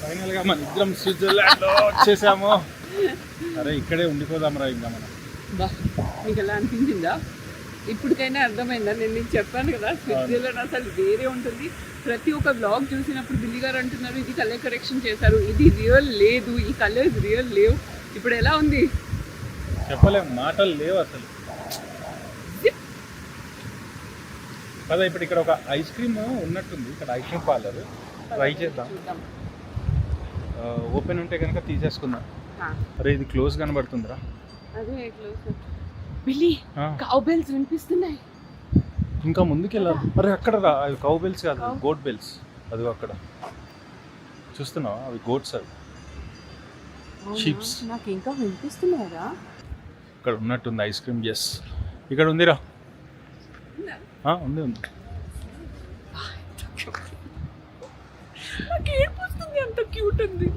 Final గా మన ఇద్దరం స్విట్జర్లాండ్ లో వచ్చేసాము. అరే ఇక్కడే ఉండిపోదాం రా ఇంకా మనం. బా మీకు ఎలా అనిపించిందా? ఇప్పటికైనా అర్థమైందా? నేను నీకు చెప్పాను కదా స్విట్జర్లాండ్ అసలు వేరే ఉంటుంది. ప్రతి ఒక్క బ్లాగ్ చూసినప్పుడు బిల్లి గారు అంటున్నారు ఇది కలర్ కరెక్షన్ చేశారు, ఇది రియల్ లేదు, ఈ కలర్స్ రియల్ లేవు. ఇప్పుడు ఎలా ఉంది చెప్పలేము, మాటలు లేవు అసలు. కదా ఇప్పుడు ఇక్కడ ఒక ఐస్ క్రీమ్ ఉన్నట్టుంది, ఇక్కడ ఐస్ క్రీమ్ పార్లర్ ట్రై చేద్దాం. ఓపెన్ ఉంటే కనుక తీసేసుకుందాం. అరే ఇది క్లోజ్ కనబడుతుందిరా. అదే క్లోజ్. బిల్లి కౌ బెల్స్ వినిపిస్తున్నాయి. ఇంకా ముందుకు వెళ్ళాలి. అరే అక్కడ రా, అవి కౌ బెల్స్ కాదు, గోట్ బెల్స్. అది అక్కడ చూస్తున్నావా, అవి గోట్స్. అవి షీప్స్. నాకు ఇంకా వినిపిస్తున్నారా? ఇక్కడ ఉన్నట్టుంది ఐస్ క్రీమ్. ఎస్ ఇక్కడ ఉందిరా. ఉంది ఉంది. నాకు ఏడుపు వస్తుంది, అంత క్యూట్ ఉంది.